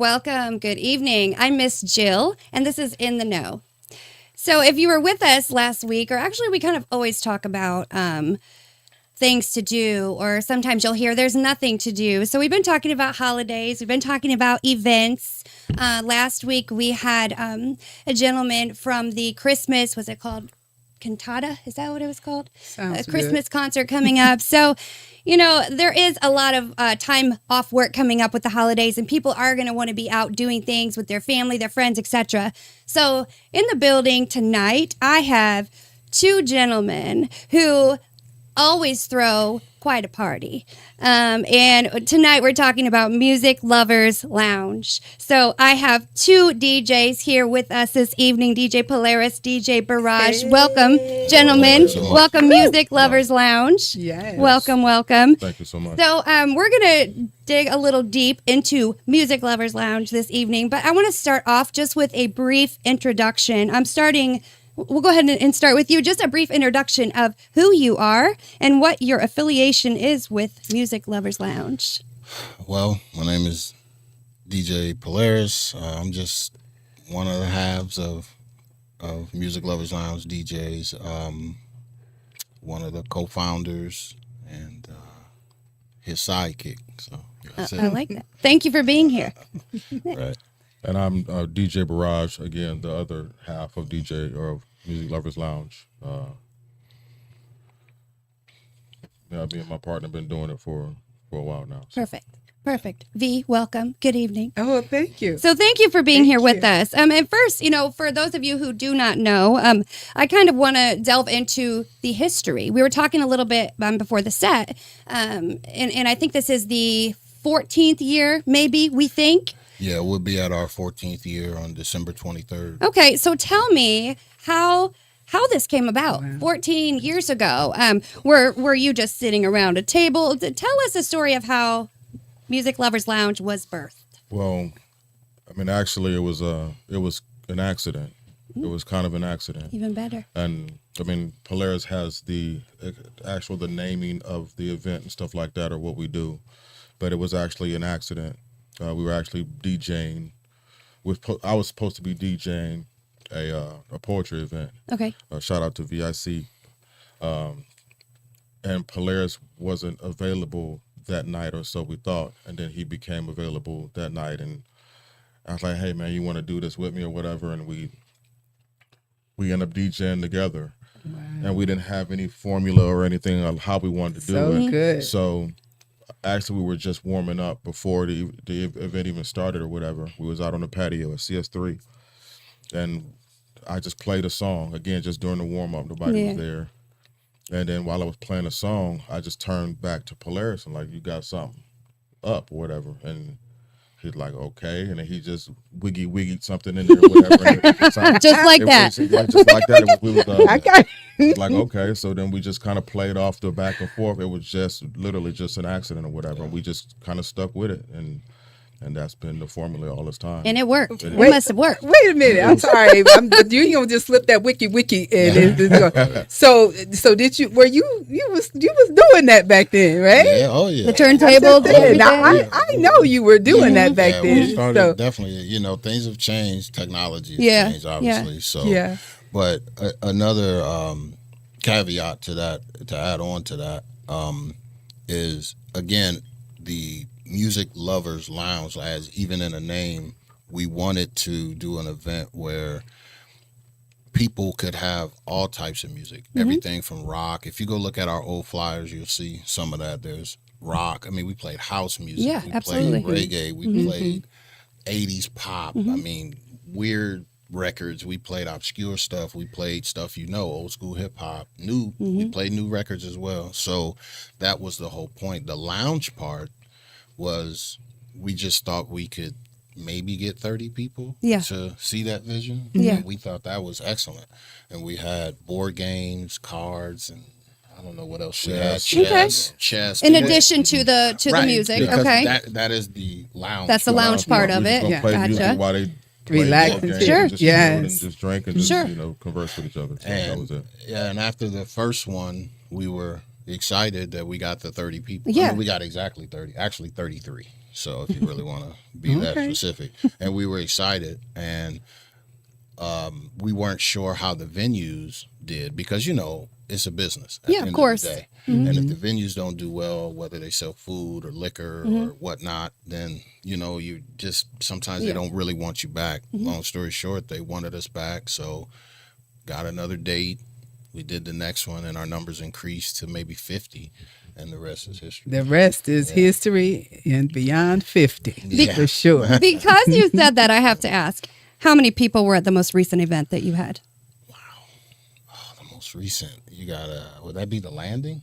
welcome. Good evening. I'm Miss Jill, and this is In the Know. So if you were with us last week, or actually we kind of always talk about things to do, or sometimes you'll hear there's nothing to do. So we've been talking about holidays. We've been talking about events. Last week we had a gentleman from the Christmas, was it called Cantata? Is that what it was called? Sounds a Christmas good. concert coming up. So, you know, there is a lot of time off work coming up with the holidays, and people are going to want to be out doing things with their family, their friends, etc. So in the building tonight, I have two gentlemen who always throw quite a party. And tonight we're talking about Music Lovers Lounge. So I have two DJs here with us this evening, DJ Polaris, DJ Barrage. Hey. Welcome, gentlemen. so much. Welcome, Music Lovers Lounge. Yes. Welcome. Thank you so much. So we're going to dig a little deep into Music Lovers Lounge this evening, but I want to start off just with a brief introduction. We'll go ahead and start with you. Just a brief introduction of who you are and what your affiliation is with Music Lovers Lounge. Well, my name is DJ Polaris. I'm just one of the halves of Music Lovers Lounge DJs. One of the co-founders and his sidekick. So that's it. I like that. Thank you for being here. Right. And I'm DJ Barrage, again, the other half of DJ or of Music Lovers Lounge. Me and my partner have been doing it for a while now. So. Perfect. V, welcome. Good evening. Oh, thank you. So thank you for being Thank here with you. us. And first, for those of you who do not know, I kind of want to delve into the history. We were talking a little bit before the set, and I think this is the 14th year, maybe, we think. Yeah, we'll be at our 14th year on December 23rd. Okay, so tell me how this came about. 14 years ago. Were you just sitting around a table? Tell us the story of how Music Lovers Lounge was birthed. Well, I mean, actually, it was an accident. It was kind of an accident. Even better. And I mean, Polaris has the naming of the event and stuff like that, or what we do, but it was actually an accident. We were actually DJing. I was supposed to be DJing a poetry event. Okay. Shout out to VIC. And Polaris wasn't available that night, or so we thought. And then he became available that night. And I was like, hey, man, you want to do this with me or whatever? And we ended up DJing together. Wow. And we didn't have any formula or anything on how we wanted to do So it. good. So actually, we were just warming up before the event even started or whatever. We was out on the patio at CS3, and I just played a song again, just during the warm up. Nobody was there, and then while I was playing a song, I just turned back to Polaris and like, you got something up or whatever, and he's like, okay, and then he just wiggy something in there, or whatever. Just like that. Just like that. We was I got like, okay, so then we just kind of played off the back and forth. It was just literally just an accident or whatever. And we just kind of stuck with it, and that's been the formula all this time. And it worked. It Wait. must have worked. Wait a minute. I'm sorry. You gonna just slip that wiki in. So did you? Were you was doing that back then, right? Yeah, oh yeah. The turntable. Now, I know you were doing that back Yeah, then. we started So, definitely. Things have changed. Technology has Yeah, changed, obviously. So, yeah. But another caveat to that, to add on to that, is again the Music Lovers Lounge. As even in the name, we wanted to do an event where people could have all types of music, everything from rock. If you go look at our old flyers, you'll see some of that. There's rock. I mean, we played house music. Yeah, we absolutely. played reggae. We played 80s pop. I mean, weird records. We played obscure stuff. We played stuff, old school hip hop. We played new records as well. So that was the whole point. The lounge part was, we just thought we could maybe get 30 people to see that vision. Yeah. And we thought that was excellent. And we had board games, cards, and I don't know what else we had. Chess. In addition to the Right, music. because Okay. that is the lounge. That's the lounge part of it. We just gonna play music Gotcha. while they Relax board and games Sure. and just Yes. chill and just drink and just Sure. converse with each other. So that was it. Yeah, and after the first one, we were excited that we got the 30 people. Yeah. We got exactly 30, actually 33. So if you really want to be that Okay. specific, and we were excited, and we weren't sure how the venues did because it's a business. At Yeah, the of end course. the day. And if the venues don't do well, whether they sell food or liquor or whatnot, then you just sometimes they don't really want you back. Long story short, they wanted us back, so got another date. We did the next one, and our numbers increased to maybe 50, and the rest is history. The rest is history and beyond 50, Yeah. for sure. Because you said that, I have to ask, how many people were at the most recent event that you had? The most recent, you got would that be the landing?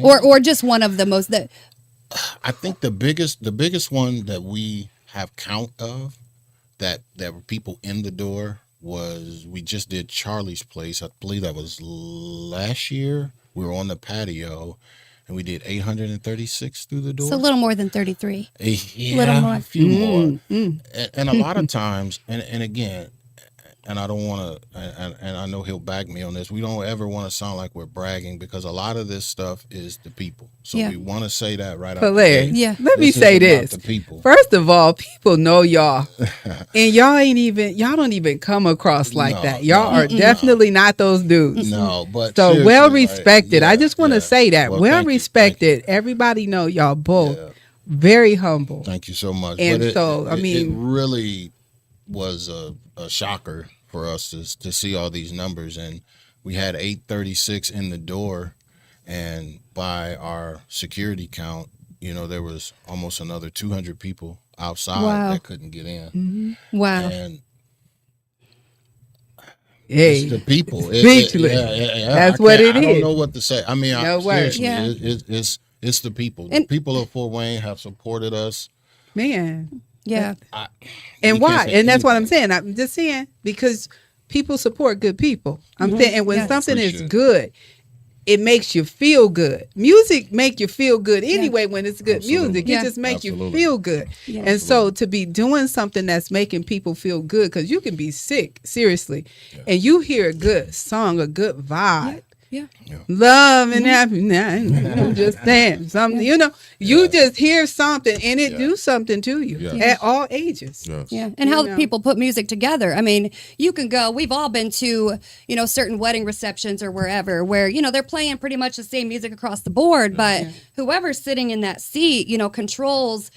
Or just one of the most that I think the biggest one that we have count of that were people in the door was we just did Charlie's Place. I believe that was last year. We were on the patio and we did 836 through the door. it's a little more than 33. Yeah, little more. a few more. And a lot of times, and again, and I don't want to, and I know he'll back me on this. We don't ever want to sound like we're bragging because a lot of this stuff is the people. So Yeah. we want to say that right out Polaris. the gate. Yeah. Let me This is say about this. the people. First of all, people know y'all. And y'all don't even come across like No, that. Y'all no, are definitely not those dudes. No, but So seriously, well like, respected. I yeah, just want to yeah. say that. Well, Well thank you, respected. Everybody know y'all both. Yeah. Very humble. Thank you so much. And But so, I it mean- really was a shocker for us to see all these numbers. And we had 836 in the door. And by our security count, there was almost another 200 people outside Wow. that couldn't get in. Wow. And Hey. it's the people. Speechless. That's what it I don't is. know what to say. I mean, No words. seriously, Yeah. it's the people. And- The people of Fort Wayne have supported us. Man. Yeah. And You why? can't say And that's what I'm anything. saying. I'm just saying because people support good people. I'm saying, and when Yes. something is Appreciate it. good, it makes you feel good. Music make you feel good anyway. When it's good Absolutely. music, Yeah. it just make you Absolutely. feel good. Yeah. And so to be doing something that's making people feel good, because you can be sick, seriously, and you hear a good song, a good vibe. Yeah. Love and happiness. I'm just saying something. You just hear something and it do something to you Yes. at all ages. Yes. Yeah, and how know. people put music together. I mean, you can go. We've all been to, certain wedding receptions or wherever, where they're playing pretty much the same music across the board, but whoever's sitting in that seat, controls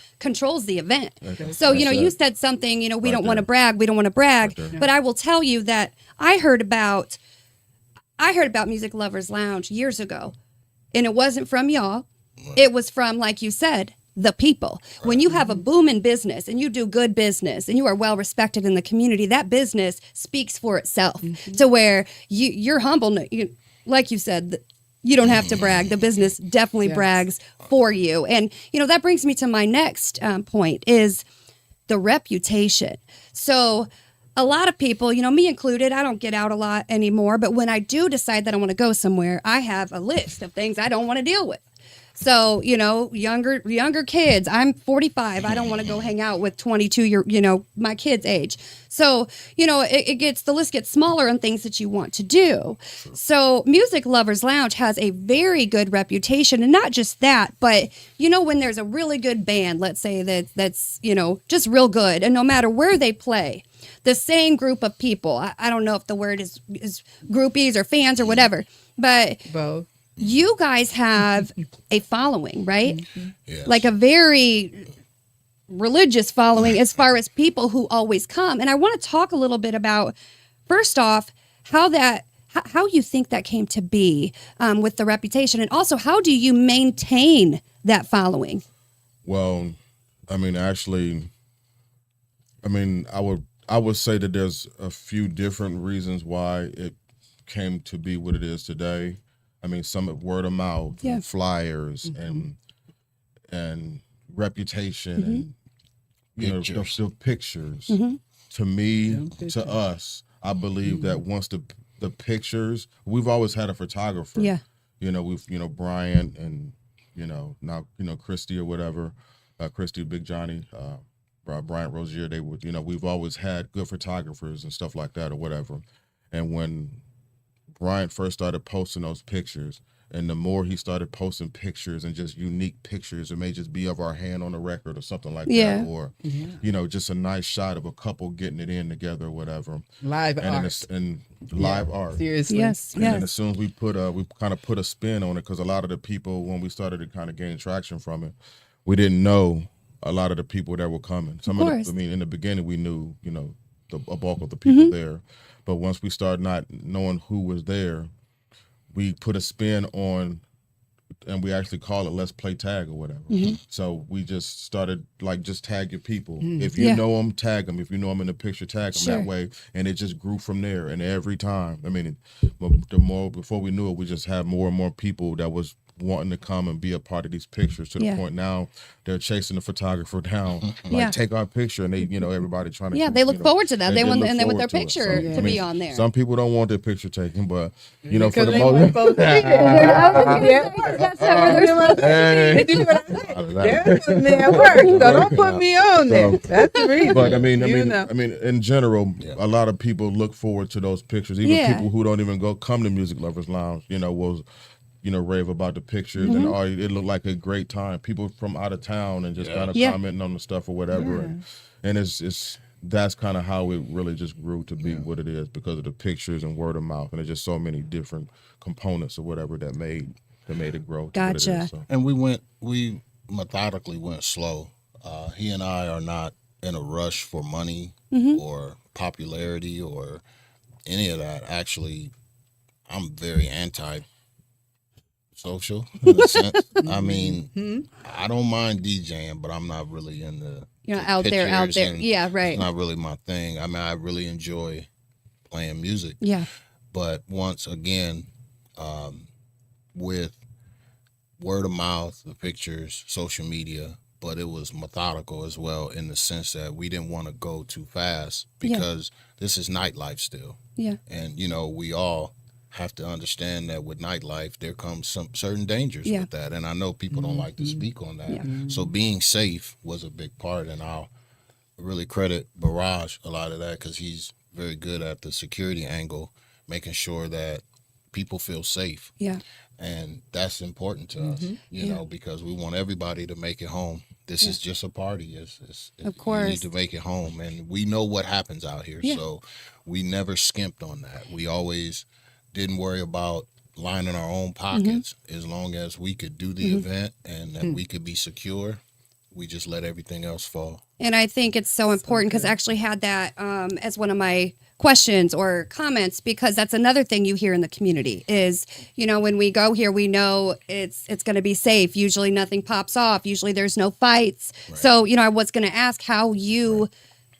the event. So you said something. We don't want to brag. We don't want to brag, but I will tell you that I heard about Music Lovers Lounge years ago, and it wasn't from y'all. It was from, like you said, the people. When you have a booming business and you do good business and you are well respected in the community, that business speaks for itself. To where you're humble, like you said. You don't have to brag. The business definitely brags for you. And, that brings me to my next point is the reputation. So a lot of people, me included, I don't get out a lot anymore. But when I do decide that I want to go somewhere, I have a list of things I don't want to deal with. So, younger kids, I'm 45. I don't want to go hang out with 22 my kids' age. So, the list gets smaller on things that you want to do. So Music Lovers Lounge has a very good reputation. And not just that, but, when there's a really good band, let's say that's just real good. And no matter where they play, the same group of people, I don't know if the word is groupies or fans or whatever, but Both. you guys have a following, right? Yes. Like a very religious following as far as people who always come. And I want to talk a little bit about, first off, how you think that came to be with the reputation, and also how do you maintain that following? Well, I mean, actually, I would say that there's a few different reasons why it came to be what it is today. I mean, some word of mouth, Yeah. and flyers, and reputation, and Pictures. the pictures. To me, to us, I believe that once the pictures, we've always had a photographer. Yeah. We've Brian and now Christy or whatever, Christy, Big Johnny, Bryant Rozier. They would we've always had good photographers and stuff like that or whatever. And when Bryant first started posting those pictures, And the more he started posting pictures and just unique pictures, it may just be of our hand on the record or something like that, or you know, just a nice shot of a couple getting it in together or whatever. Live and art. And live art. Seriously. Yes. And then as soon as we kind of put a spin on it, because a lot of the people, when we started to kind of gain traction from it, we didn't know a lot of the people that were coming. Some of the, I mean, in the beginning we knew, you know, a bulk of the people there, but once we started not knowing who was there, we put a spin on, and we actually call it Let's Play Tag or whatever. So we just started like, just tag your people. If you know them, tag them. If you know them in the picture, tag them that way. And it just grew from there. And every time, I mean, the more, before we knew it, we just had more and more people that was wanting to come and be a part of these pictures, to the point now they're chasing the photographer down, like take our picture, and they, you know, everybody trying to, they look forward to that. They want, and they want their forward picture to be on there. Some people don't want their picture taken, but you know, for Because the they want most folks to see it. They do what I say. They're putting me at work, so don't put me on there. That's the reason. But I mean, in general, a lot of people look forward to those pictures. Even people who don't even come to Music Lovers Lounge, you know, will, you know, rave about the pictures, and it looked like a great time. People from out of town and just kind of commenting on the stuff or whatever, and it's that's kind of how it really just grew to be what it is, because of the pictures and word of mouth, and there's just so many different components or whatever that made it grow. Gotcha. To what it is, so. And we methodically went slow. He and I are not in a rush for money or popularity or any of that. Actually, I'm very anti-social in a sense. I mean, I don't mind DJing, but I'm not really in the out there. Yeah, right. It's not really my thing. I mean, I really enjoy playing music. Yeah. But once again, with word of mouth, the pictures, social media, but it was methodical as well, in the sense that we didn't want to go too fast, because this is nightlife still. Yeah. And, you know, we all have to understand that with nightlife, there comes some certain dangers with that. And I know people don't like to speak on that. Yeah. So being safe was a big part, and I'll really credit Barrage a lot of that, because he's very good at the security angle, making sure that people feel safe. Yeah. And that's important to us, you know, because we want everybody to make it home. This is just a party. Of course. You need to make it home. And we know what happens out here. Yeah. So we never skimped on that. We always didn't worry about lining our own pockets. As long as we could do the event and that we could be secure, we just let everything else fall. And I think it's so important, because I actually had that as one of my questions or comments, because that's another thing you hear in the community is, you know, when we go here, we know it's going to be safe. Usually nothing pops off. Usually there's no fights. Right. So, you know, I was going to ask how you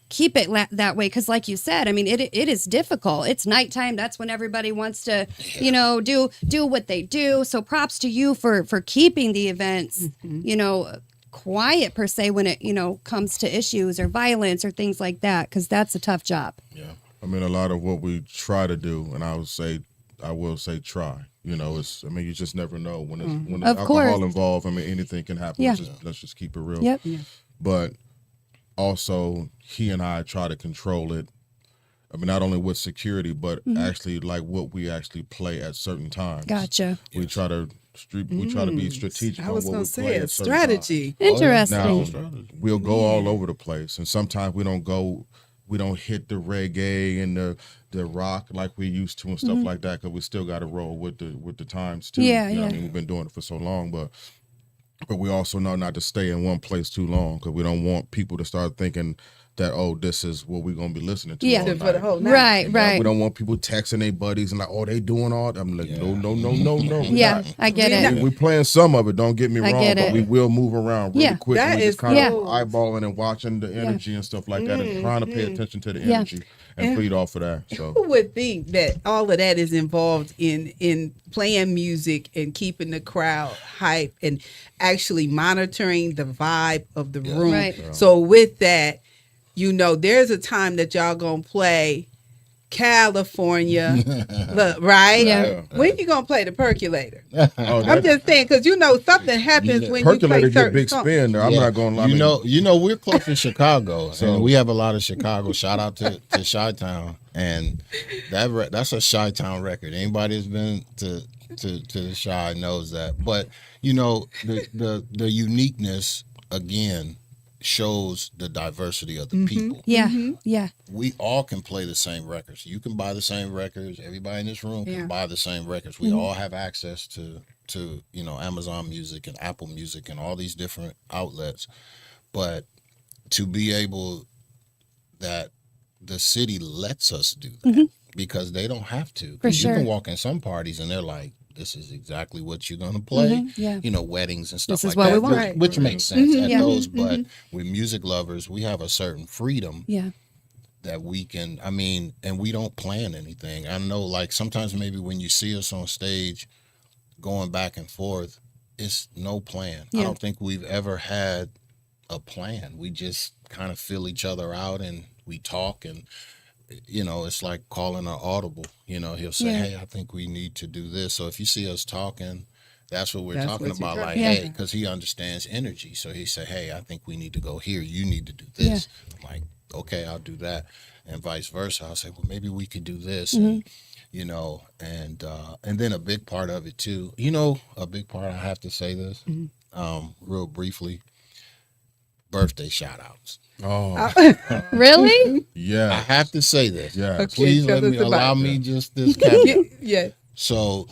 keep it that way, because like you said, I mean, it is difficult. It's nighttime. That's when everybody wants to, you know, do what they do. So props to you for keeping the events, you know, quiet per se when it, you know, comes to issues or violence or things like that, because that's a tough job. Yeah. I mean, a lot of what we try to do, and I will say try, you know, it's, I mean, you just never know when there's alcohol involved. I mean, anything can happen. Yeah. Let's just keep it real. Yep. Yeah. But also, he and I try to control it. I mean, not only with security, but actually like what we actually play at certain times. Gotcha. We try to be strategic. I was going to say a strategy. Interesting. Now, we'll go all over the place, and sometimes we don't hit the reggae and the rock like we used to and stuff like that, because we still got to roll with the times too. Yeah, you know, I mean, we've been doing it for so long, but we also know not to stay in one place too long, because we don't want people to start thinking that, oh, this is what we're going to be listening to all night. For the whole night. Right. We don't want people texting their buddies and like, oh, they doing all that. I'm like, no. Yeah, I get it. We're playing some of it, don't get me wrong, but we will move around really quick. That we is just kind of eyeballing and watching the energy and stuff like that, and trying to pay attention to the energy and feed off of that. So who would think that all of that is involved in playing music and keeping the crowd hype and actually monitoring the vibe of the room? Right. Yeah. So with that, you know, there's a time that y'all gonna play California, look, right? Yeah. When you gonna play the Percolator? I'm just saying, because you know something happens when Percolator you play get big spin. I'm not gonna lie. You know, we're close to Chicago, so we have a lot of Chicago. Shout out to Chi-Town, and that's a Chi-Town record. Anybody that's been to to the shy knows that. But you know, the uniqueness again shows the diversity of the people. Yeah. Yeah. We all can play the same records. You can buy the same records. Everybody in this room can buy the same records. We all have access to you know, Amazon Music and Apple Music and all these different outlets. But to be able that the city lets us do that because they don't have to. For You sure. can walk in some parties and they're like, this is exactly what you're going to play. Yeah. You know, weddings and stuff This is like what we that, want. Right. which makes sense at Yeah. those. But with music lovers, we have a certain freedom Yeah. that we can, I mean, and we don't plan anything. I know, like, sometimes maybe when you see us on stage going back and forth, it's no plan. I Yeah. don't think we've ever had a plan. We just kind of fill each other out and we talk, and you know, it's like calling an audible. You know, he'll say, Yeah. hey, I think we need to do this. So if you see us talking, that's what we're That's talking what you're about. talking Like, about. hey, because he understands energy. So he said, hey, I think we need to go here. You need to do this. I'm like, okay, I'll do that. And vice versa. I'll say, well, maybe we could do this. And, you know, and then a big part of it too, you know, a big part, I have to say this real briefly, birthday shout outs. Oh, Really? I yeah. have to say this. Yeah. Okay, Please tell let us me about allow it. me just this caveat. Yeah. So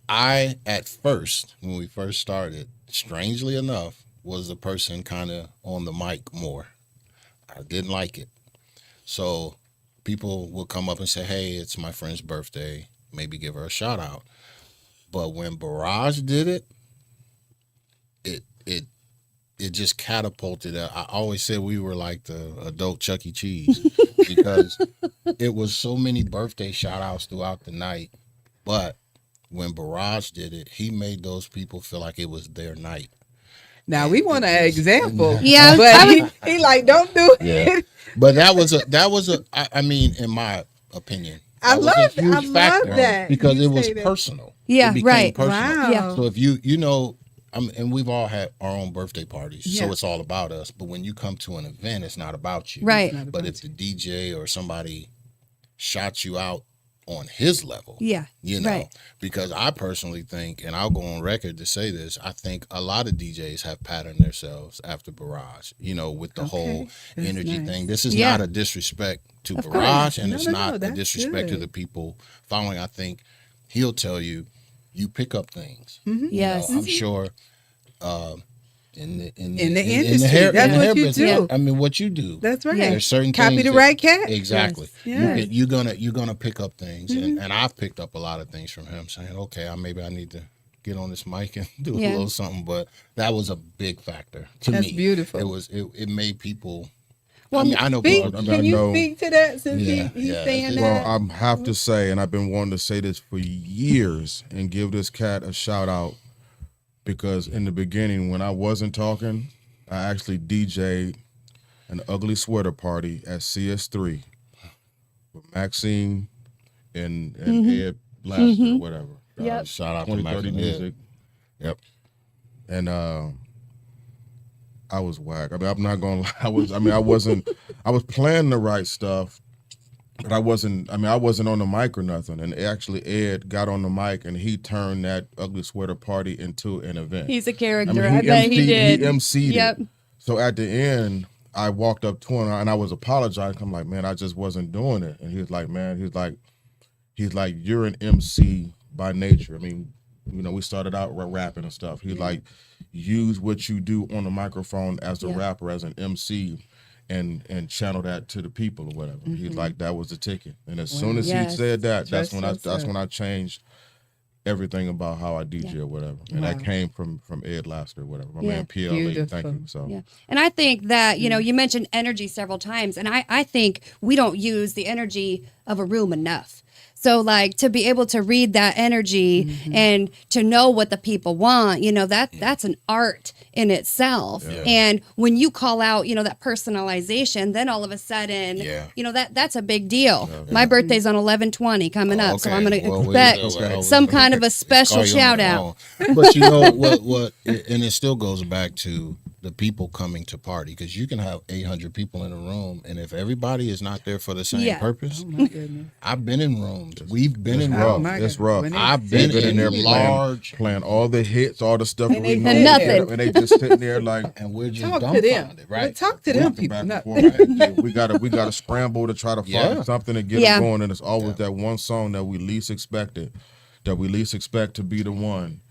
I, at first, when we first started, strangely enough, was the person kind of on the mic more. I didn't like it. So people would come up and say, hey, it's my friend's birthday. Maybe give her a shout out. But when Barrage did it, it just catapulted. I always said we were like the adult Chuck E. Cheese because it was so many birthday shout outs throughout the night. But when Barrage did it, he made those people feel like it was their night. Now we want an example. Yeah, But he like, don't do it. Yeah. But that was a I mean, in my opinion, I that was love a it. huge I love factor that. because You it was say that. personal. Yeah, It became right. personal. Wow. Yeah. So if you know, and we've all had our own birthday parties, Yeah. so it's all about us. But when you come to an event, it's not about you. Right. But if the DJ or somebody shot you out on his level, Yeah. you know, Right. because I personally think, and I'll go on record to say this, I think a lot of DJs have patterned themselves after Barrage, you know, with the whole That's energy nice. thing. This is Yeah. not a disrespect to Of Barrage, course. and No, it's no, not no, a that's disrespect to good. the people following. I think he'll tell you, you pick up things. Yes. You know, I'm sure in the industry, hair, that's in the what hair you business, do. I mean, what you do. That's right. There's certain Copy things the that- right cat. Exactly. Yes. You're gonna pick up things, and I've picked up a lot of things from him, saying, okay, maybe I need to get on this mic and do Yeah. a little something. But that was a big factor to That's me. beautiful. It made people. Well, I mean, I know Speak, people. can you know- speak to that since Yeah, he's yeah, saying it's- that? Well, I have to say, and I've been wanting to say this for years and give this cat a shout out because in the beginning, when I wasn't talking, I actually DJ'd an ugly sweater party at CS3 with Maxine and Ed Blaster or whatever. Yep. Shout out to 2030 Max and Ed. music. Yep. And I was whack. I mean, I'm not gonna lie. I was playing the right stuff, but I wasn't on the mic or nothing. And actually Ed got on the mic and he turned that ugly sweater party into an event. He's a character. I mean, I bet he did. He emceed Yep. it. So at the end, I walked up to him and I was apologizing. I'm like, man, I just wasn't doing it. And he was like, man, he's like, you're an MC by nature. I mean, you know, we started out rapping and stuff. He's like, use what you do on the microphone as a rapper, as an MC, and channel that to the people or whatever. He's like, that was the ticket. And as soon as Yes. he said that, that's Trust when I changed everything about how I DJ or whatever. And that Wow. came from Ed Laster or whatever. My Yeah. man PLA. Thank Beautiful. you. So Yeah. And I think that, you know, you mentioned energy several times, and I think we don't use the energy of a room enough. So, like, to be able to read that energy and to know what the people want, you know, that's an art in itself. Yeah. And when you call out, you know, that personalization, then all of a sudden, Yeah. you know, that's a big deal. My birthday's on 11/20 coming up, so I'm going to expect some kind of a special shout out. But you know what, and it still goes back to the people coming to party, because you can have 800 people in a room, and if everybody is not there for the same purpose, Oh my goodness. I've been in rooms. We've been in rough. rooms. my It's God. rough. When I've they been sit in there large, playing all the hits, all the stuff And that we they know, sit nothing. there. and they just sitting there like and we're just Talk to them. dumbfounded, right? Well, talk to them walking people. back and Not- forth. We gotta scramble to try to find Yeah. something to get Yeah. it going, and it's always that one song that we least expected, that we least expect to be the one.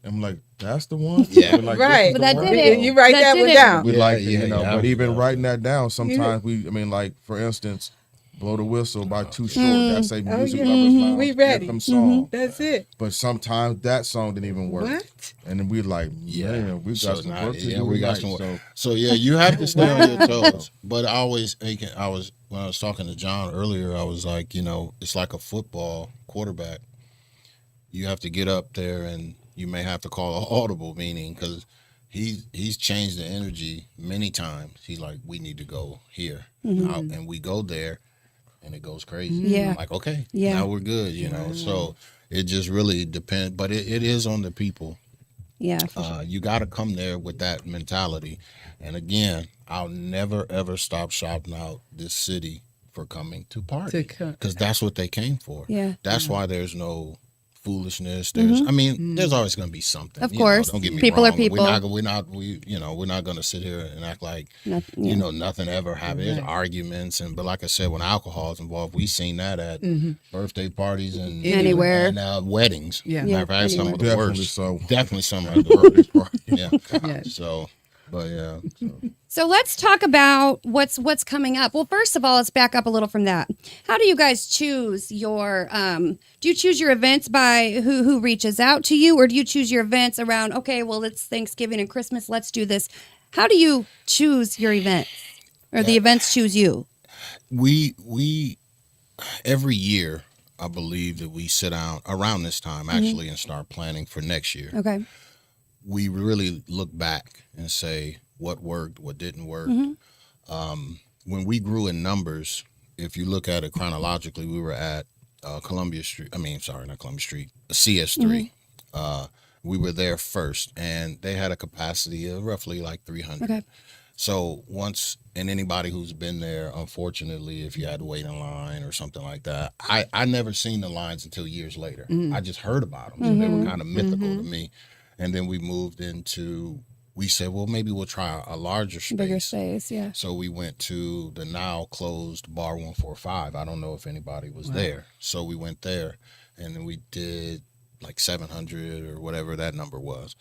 I'm like, that's the one. Yeah. We're like, Right. this is But the that one. did it. And you write That that did one it. down. We like it, Yeah, you know. yeah, But even yeah. writing that down, sometimes I mean, like for instance, "Blow the Whistle" by Too Short. That's a music yeah. lovers lounge We ready. anthem song. That's it. But sometimes that song didn't even work. What? And then we like, man, we got So some now- work to yeah, do. we got tonight. some work. So So yeah, you have to stay on your toes. But I was when I was talking to John earlier, I was like, it's like a football quarterback. You have to get up there, and you may have to call an audible, meaning because he's changed the energy many times. He's like, we need to go here, out, and we go there, and it goes crazy. Yeah. I'm like, okay, Yeah. now we're good, So it just really depends, but it is on the people. Yeah. For sure. You got to come there with that mentality. And again, I'll never, ever stop shouting out this city for coming to party, because that's what they came for. Yeah. That's why there's no foolishness. There's, I mean, there's always going to be something. Of course. Don't get me People are wrong. people. We're not going to sit here and act like Nothing, yeah. nothing ever happened. There's arguments, but like I said, when alcohol is involved, we've seen that at birthday parties and Anywhere. and weddings. Yeah. Matter of fact, some of the Definitely worst. so. Definitely some of the worst. Yeah. Yeah. So, but yeah. So let's talk about what's coming up. Well, first of all, let's back up a little from that. How do you guys choose your do you choose your events by who reaches out to you, or do you choose your events around, okay, well, it's Thanksgiving and Christmas, let's do this. How do you choose your events? Or the events choose you? We every year, I believe that we sit down around this time actually and start planning for next year. Okay. We really look back and say what worked, what didn't work. When we grew in numbers, if you look at it chronologically, we were at Columbia Street. I mean, sorry, not Columbia Street, CS3. We were there first, and they had a capacity of roughly like 300. Okay. So and anybody who's been there, unfortunately, if you had to wait in line or something like that, I never seen the lines until years later. I just heard about them. So they were kind of mythical to me. And then we moved we said, well, maybe we'll try a larger space. Bigger space, yeah. So we went to the now closed Bar 145. I don't know if anybody was there. So we went there, and then we did like 700 or whatever that number was.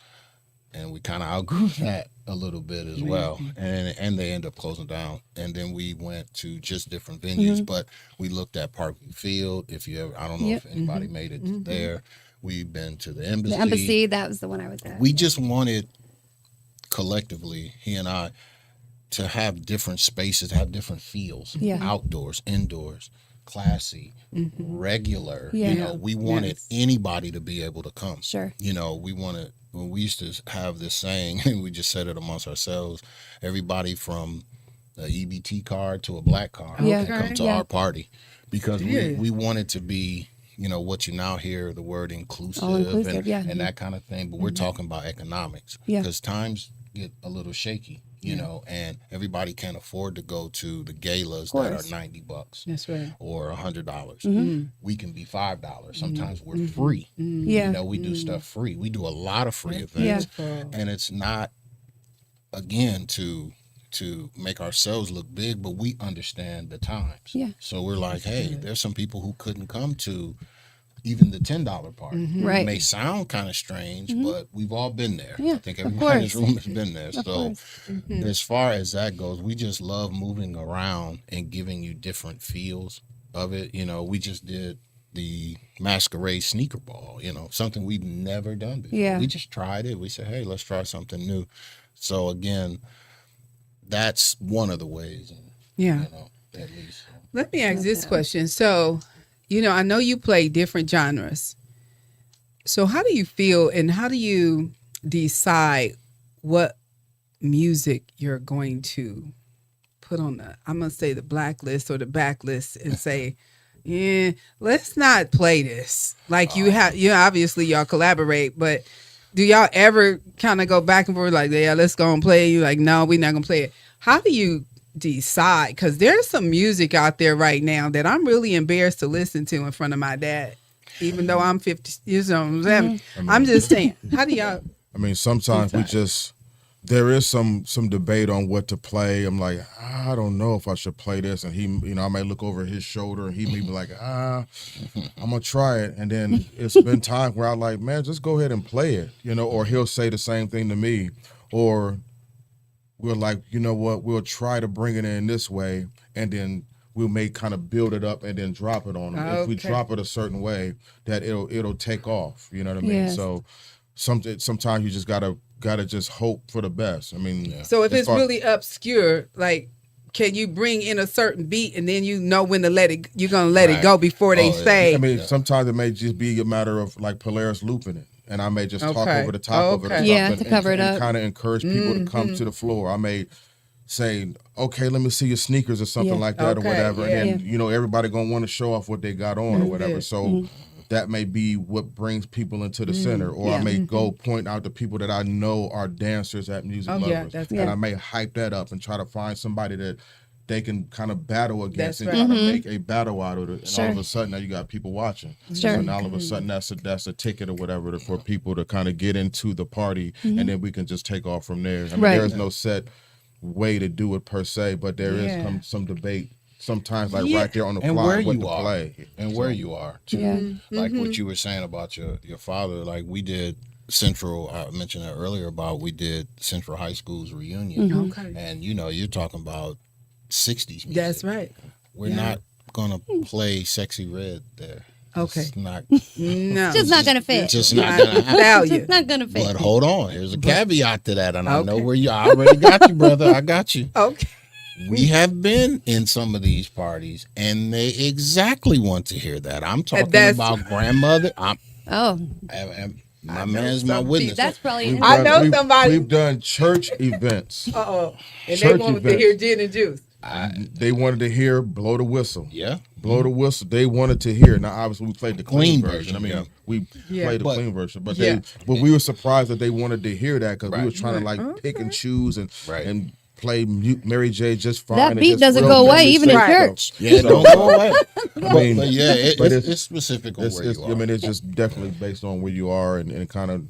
And we kind of outgrew that a little bit as well. And they ended up closing down. And then we went to just different venues. But we looked at Parkview Field. I don't know if anybody made it there. We've been to the Embassy. The Embassy, that was the one I was at. We just wanted collectively, he and I, to have different spaces, to have different feels. Yeah. Outdoors, indoors, classy, regular. Yeah. We wanted anybody to be able to come. Sure. We used to have this saying, and we just said it amongst ourselves, everybody from a EBT card to a black card Yeah. can come to Yeah. our party, because we wanted to be, what you now hear, the word inclusive, All-inclusive, yeah. and that kind of thing. But we're talking about economics, Yeah. because times get a little shaky, and everybody can't afford to go to the galas that are $90 That's right. or $100. We can be $5. Sometimes we're free. Yeah. We do stuff free. We do a lot of free events, and it's not, again, to make ourselves look big, but we understand the times. Yeah. So we're like, hey, there's some people who couldn't come to even the $10 party. Right. It may sound kind of strange, but we've all been there. Yeah, I think of everybody in this course. room has been there. So course. as far as that goes, we just love moving around and giving you different feels of it. We just did the Masquerade Sneaker Ball, something we've never done before. Yeah. We just tried it. We said, hey, let's try something new. So again, that's one of the ways. Yeah. At least. Let me ask this question. So, I know you play different genres. So how do you feel, and how do you decide what music you're going to put on I'm going to say the blacklist or the backlist, and say, yeah, let's not play this. Like obviously y'all collaborate, but do y'all ever kind of go back and forth like, yeah, let's go and play? You like, no, we're not gonna play it. How do you decide? Because there's some music out there right now that I'm really embarrassed to listen to in front of my dad, even though I'm 50 years old. I'm just saying, how do y'all? I mean, sometimes there is some debate on what to play. I'm like, I don't know if I should play this, and he, I may look over his shoulder, and he may be like, I'm gonna try it, and then it's been time where I'm like, man, just go ahead and play it, or he'll say the same thing to me, or we're like, you know what, we'll try to bring it in this way, and then we may kind of build it up and then drop it on them. Okay. If we drop it a certain way, that it'll take off. You know what I mean? Yes. So sometimes you just gotta just hope for the best. I mean, so if it's really obscure, like, can you bring in a certain beat and then when to let it? You're gonna let it go before they say. I mean, sometimes it may just be a matter of like Polaris looping it, and I may just talk over the top of it, or something, to cover it up, and kind of encourage people to come to the floor. I may say, okay, let me see your sneakers or something like that, or whatever, and then everybody gonna want to show off what they got on or whatever. So that may be what brings people into the center, or I may go point out the people that I know are dancers at Music Lovers, and I may hype that up and try to find somebody that they can kind of battle against and try to make a battle out of it. And all of a sudden now you got people watching. So now all of a sudden that's a ticket or whatever for people to kind of get into the party, and then we can just take off from there. I mean, there is no set way to do it per se, but there is some debate sometimes, like right there on the fly, what to play and where you are too. Like what you were saying about your father. Like we did Central. I mentioned that earlier about we did Central High School's reunion, and you're talking about 60s music. That's right. We're not gonna play Sexy Red there. Okay. It's not. No. It's just not gonna fit. It's just not gonna happen. It's just not gonna fit. But hold on, here's a caveat to that, and I know where you. I already got you, brother. I got you. Okay. We have been in some of these parties, and they exactly want to hear that. I'm talking about grandmother. My man's my witness. That's probably. I know somebody. We've done church events. And they wanted to hear gin and juice. They wanted to hear blow the whistle. Yeah. Blow the whistle. They wanted to hear. Now, obviously, we played the clean version. I mean, we played the clean version. But but we were surprised that they wanted to hear that, because we were trying to pick and choose and play Mary J. just fine. That beat doesn't go away even in church. Yeah, it don't go away. It's specific on where you are. I mean, it's just definitely based on where you are, and kind of,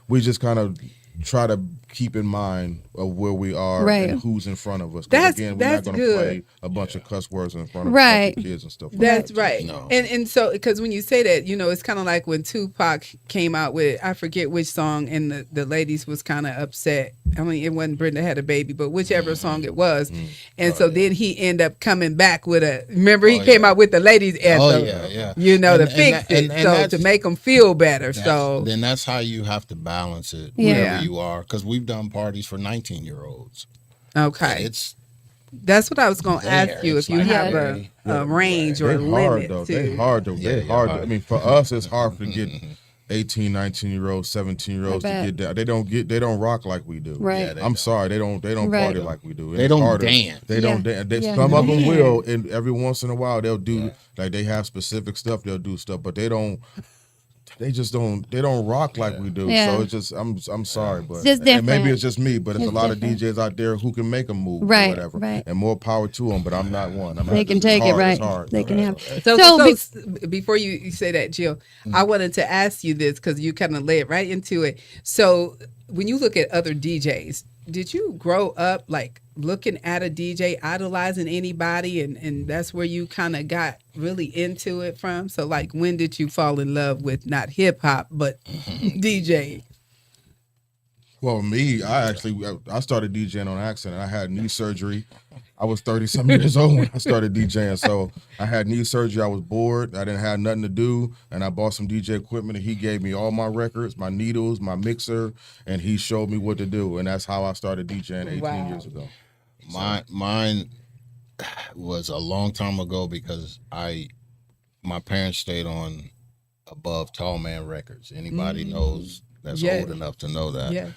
we just kind of try to keep in mind of where we are and who's in front of us. Because again, we're not going to play a bunch of cuss words in front of a bunch of kids and stuff like that. That's right. No. And so, because when you say that, it's kind of like when Tupac came out with, I forget which song, and the ladies was kind of upset. I mean, it wasn't Brenda Had a Baby, but whichever song it was. And so then he ended up coming back with he came out with the ladies anthem, to fix it, so to make them feel better. So then that's how you have to balance it wherever you are, because we've done parties for 19-year-olds. Okay. That's what I was going to ask you, if you have a range or a limit. They're hard, though. They're hard. I mean, for us, it's hard to get 18, 19-year-olds, 17-year-olds to get down. They don't rock like we do. Right. I'm sorry, they don't party like we do. They don't dance. They don't dance. Some of them will, and every once in a while they'll do like they have specific stuff. They'll do stuff, but they don't. They just don't rock like we do. So it's just, I'm sorry, but and maybe it's just me, but it's a lot of DJs out there who can make them move or whatever. And more power to them, but I'm not one. They can take it, right? They can have. So before you say that, Jill, I wanted to ask you this, because you kind of led right into it. So when you look at other DJs, did you grow up like looking at a DJ, idolizing anybody, and that's where you kind of got really into it from? So like, when did you fall in love with not hip hop but DJ? Well, me, I started DJing on accident. I had knee surgery. I was 30-something years old when I started DJing. So I had knee surgery. I was bored. I didn't have nothing to do. And I bought some DJ equipment, and he gave me all my records, my needles, my mixer, and he showed me what to do. And that's how I started DJing 18 years ago. Mine was a long time ago, because my parents stayed on Above Tall Man Records. Anybody knows that's old enough to know that. Yeah.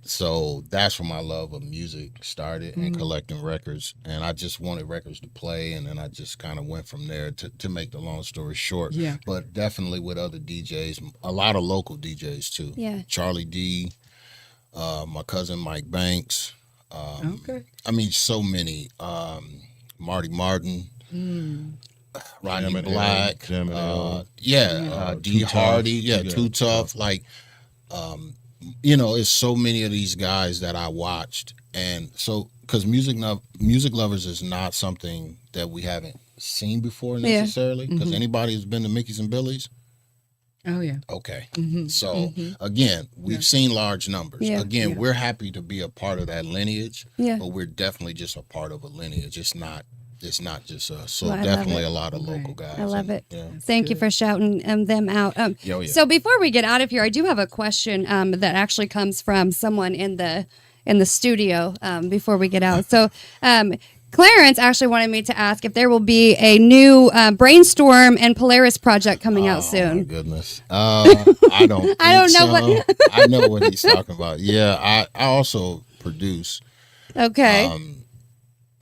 So that's where my love of music started and collecting records. And I just wanted records to play. And then I just kind of went from there to make the long story short. Yeah. But definitely with other DJs, a lot of local DJs too. Yeah. Charlie D, my cousin Mike Banks. Okay. I mean, so many. Marty Martin. Rodney Jim and Black. Jim and L. D Too Tough. Hardy. Yeah, Too Tough. Like, it's so many of these guys that I watched. And so, because music lovers is not something that we haven't seen before necessarily. Because anybody who's been to Mickey's and Billy's, Oh yeah. okay. So again, we've seen large numbers. Yeah. Again, we're happy to be a part of that lineage, Yeah. but we're definitely just a part of a lineage. It's not just us. So Well, I love definitely it. a lot of local guys. I love it. Yeah. Thank you for shouting them out. Yeah. So before we get out of here, I do have a question that actually comes from someone in the studio before we get out. So Clarence actually wanted me to ask if there will be a new Brainstorm and Polaris project coming out Oh my soon. goodness. I don't. Think I don't know so. what- I know what he's talking about. Yeah. I also produce. Okay.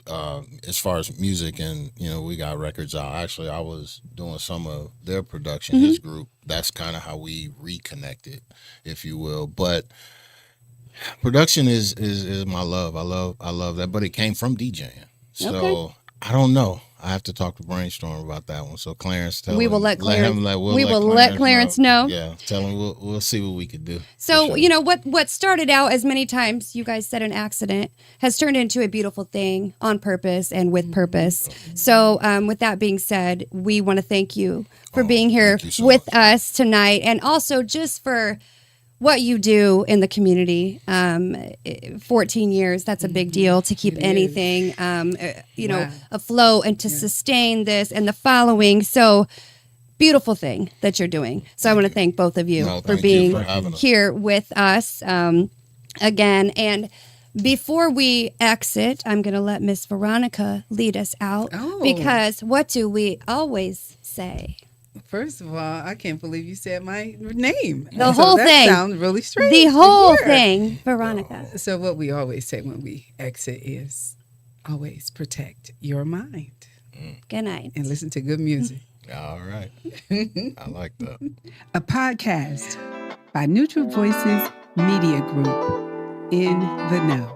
As far as music, and we got records out. Actually, I was doing some of their production, his group. That's kind of how we reconnected, if you will. But production is my love. I love that. But it came from DJing. So Okay. I don't know. I have to talk to Brainstorm about that one. So Clarence, tell We him, will let Clarence- we'll we will let Clarence know. Yeah, tell him we'll see what we could do. So, For sure. what started out as many times you guys said an accident has turned into a beautiful thing on purpose and with purpose. So, with that being said, we want to thank you for being here thank you so with much. us tonight, and also just for what you do in the community. 14 years, that's a big deal to keep anything, Wow. afloat and to sustain this and the following. So, beautiful thing that you're doing. So I want to thank both of you No, for thank you being for having us. here with us again. And before we exit, I'm going to let Miss Veronica lead us out Oh. because what do we always say? First of all, I can't believe you said my name. The whole that thing. sounds really strange. The to whole hear. thing, Veronica. So what we always say when we exit is always protect your mind Good night. and listen to good music. All right. I like that. A podcast by Neutral Voices Media Group. In the know.